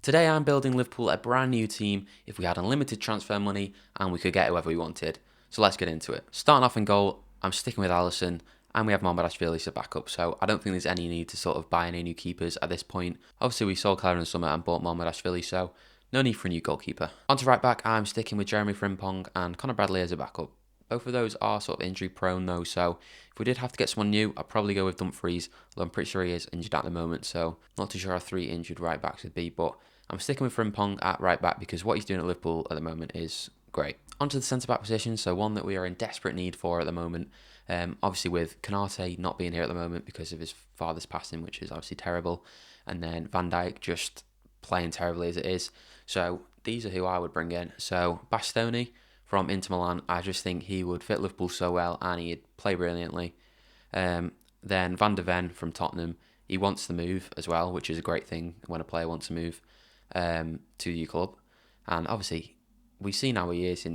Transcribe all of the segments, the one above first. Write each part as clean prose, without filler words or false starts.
Today I'm building Liverpool a brand new team if we had unlimited transfer money and we could get whoever we wanted. So let's get into it. Starting off in goal, I'm sticking with Alisson and we have Mamardashvili as a backup, so I don't think there's any need to sort of buy any new keepers at this point. Obviously we sold Clare in the summer and bought Mamardashvili, so no need for a new goalkeeper. On to right back, I'm sticking with Jeremy Frimpong and Conor Bradley as a backup. Both of those are sort of injury prone though, so if we did have to get someone new, I'd probably go with Dumfries, although I'm pretty sure he is injured at the moment, so not too sure how 3 injured right backs would be, but I'm sticking with Frimpong at right back because what he's doing at Liverpool at the moment is great. Onto the centre back position, so one that we are in desperate need for at the moment. Obviously with Konate not being here at the moment because of his father's passing, which is obviously terrible, and then Van Dijk just playing terribly as it is. So these are who I would bring in. So Bastoni from Inter Milan, I just think he would fit Liverpool so well and he'd play brilliantly. Then Van der Ven from Tottenham, he wants to move as well, which is a great thing when a player wants to move to your club. And obviously, we've seen how he is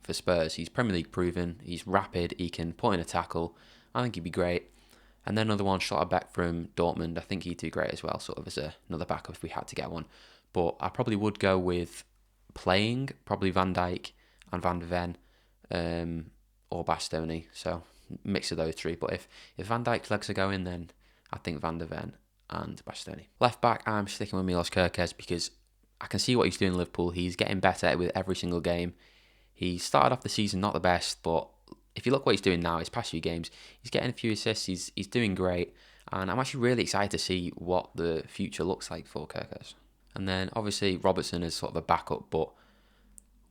for Spurs. He's Premier League proven, he's rapid, he can put in a tackle. I think he'd be great. And then another one, Schlotterbeck from Dortmund, I think he'd do great as well, sort of as another backup if we had to get one. But I probably would go with playing, probably Van Dijk and Van der Ven, or Bastoni. So mix of those three. But if Van Dijk's legs are going, then I think Van der Ven and Bastoni. Left back, I'm sticking with Milos Kerkez because I can see what he's doing in Liverpool. He's getting better with every single game. He started off the season not the best, but if you look what he's doing now, his past few games, he's getting a few assists. He's doing great, and I'm actually really excited to see what the future looks like for Kerkez. And then obviously Robertson is sort of a backup, but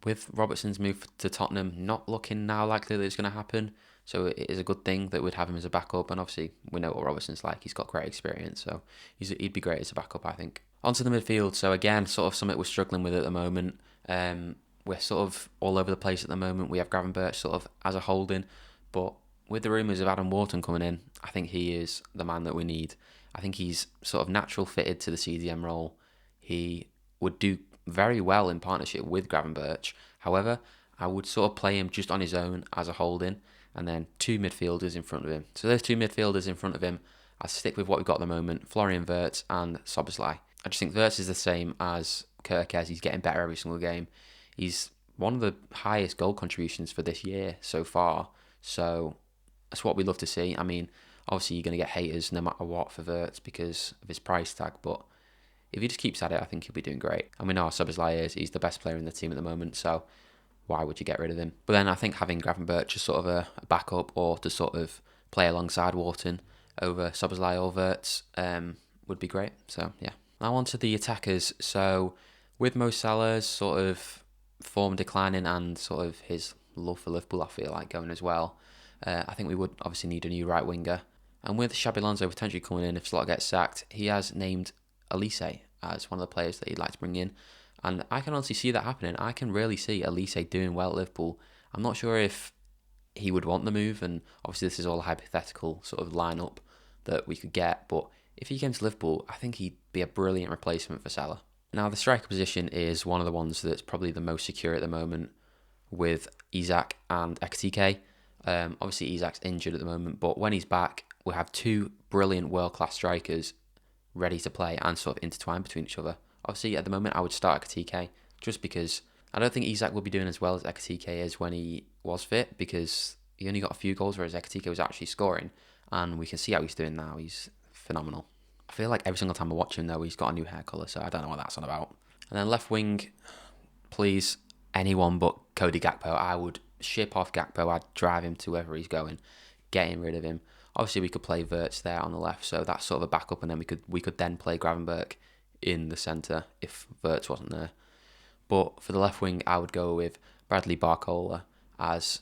with Robertson's move to Tottenham not looking now likely that it's going to happen, so it is a good thing that we'd have him as a backup. And obviously we know what Robertson's like; he's got great experience, so he'd be great as a backup, I think. Onto the midfield. So again, sort of something we're struggling with at the moment. We're sort of all over the place at the moment. We have Gravenberch sort of as a holding, but with the rumours of Adam Wharton coming in, I think he is the man that we need. I think he's sort of natural fitted to the CDM role. He would do very well in partnership with Gravenberch. However, I would sort of play him just on his own as a holding, and then 2 midfielders in front of him. So those 2 midfielders in front of him, I'll stick with what we've got at the moment, Florian Wirtz and Szoboszlai. I just think Wirtz is the same as Kerkez. He's getting better every single game. He's one of the highest goal contributions for this year so far. So that's what we love to see. I mean, obviously you're going to get haters no matter what for Wirtz because of his price tag, but if he just keeps at it, I think he'll be doing great. And we know how Szoboszlai is. He's the best player in the team at the moment, so why would you get rid of him? But then I think having Gravenberch as sort of a backup or to sort of play alongside Wharton over Szoboszlai or Wirtz would be great. So, yeah. Now on to the attackers. So, with Mo Salah's sort of form declining and sort of his love for Liverpool, I feel like, going as well, I think we would obviously need a new right winger. And with Xabi Alonso potentially coming in if Slot gets sacked, he has named Elise as one of the players that he'd like to bring in. And I can honestly see that happening. I can really see Elise doing well at Liverpool. I'm not sure if he would want the move, and obviously this is all a hypothetical sort of lineup that we could get, but if he came to Liverpool, I think he'd be a brilliant replacement for Salah. Now, the striker position is one of the ones that's probably the most secure at the moment with Isak and Ekitike. Obviously, Isak's injured at the moment, but when he's back, we have 2 brilliant world-class strikers ready to play and sort of intertwine between each other. Obviously, at the moment, I would start Ekitike just because I don't think Isak will be doing as well as Ekitike is when he was fit because he only got a few goals, whereas Ekitike was actually scoring, and we can see how he's doing now. He's phenomenal. I feel like every single time I watch him, though, he's got a new hair colour, so I don't know what that's on about. And then left wing, please, anyone but Cody Gakpo. I would ship off Gakpo. I'd drive him to wherever he's going, getting rid of him. Obviously, we could play Wirtz there on the left, so that's sort of a backup, and then we could then play Gravenberch in the centre if Wirtz wasn't there. But for the left wing, I would go with Bradley Barcola, as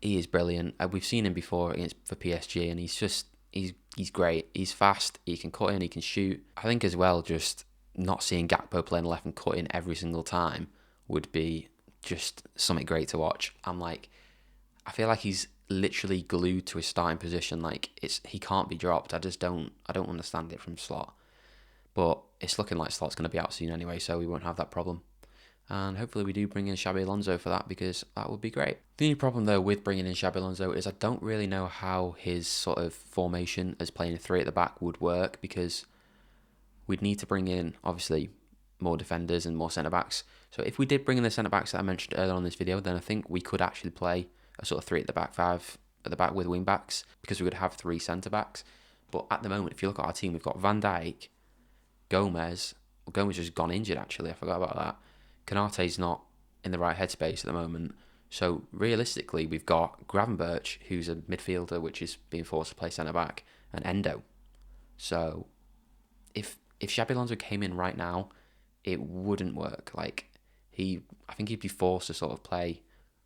he is brilliant. We've seen him before for PSG, and he's great. He's fast, he can cut in, he can shoot. I think as well, just not seeing Gakpo playing left and cut in every single time would be just something great to watch. I feel like he's literally glued to his starting position. Like he can't be dropped. I don't understand it from Slot. But it's looking like Slot's going to be out soon anyway, so we won't have that problem. And hopefully we do bring in Xabi Alonso for that because that would be great. The only problem though with bringing in Xabi Alonso is I don't really know how his sort of formation as playing 3 at the back would work because we'd need to bring in, obviously, more defenders and more centre-backs. So if we did bring in the centre-backs that I mentioned earlier on in this video, then I think we could actually play a sort of 3 at the back, 5 at the back with wing-backs, because we would have 3 centre-backs. But at the moment, if you look at our team, we've got Van Dijk, Gomez. Well, Gomez has gone injured, actually. I forgot about that. Konate's not in the right headspace at the moment. So realistically, we've got Gravenberch, who's a midfielder, which is being forced to play centre-back, and Endo. So if Xabi Alonso came in right now, it wouldn't work. Like, I think he'd be forced to sort of play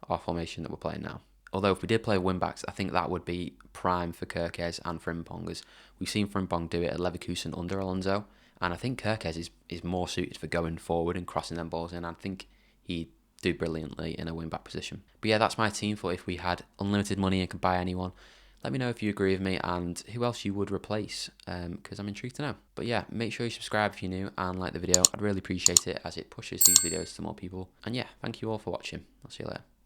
our formation that we're playing now. Although if we did play wing-backs, I think that would be prime for Kerkez and Frimpong, as we've seen Frimpong do it at Leverkusen under Alonso, and I think Kerkez is more suited for going forward and crossing them balls in. I think he'd do brilliantly in a wing-back position. But yeah, that's my team for if we had unlimited money and could buy anyone. Let me know if you agree with me and who else you would replace, because I'm intrigued to know. But yeah, make sure you subscribe if you're new and like the video. I'd really appreciate it, as it pushes these videos to more people. And yeah, thank you all for watching. I'll see you later.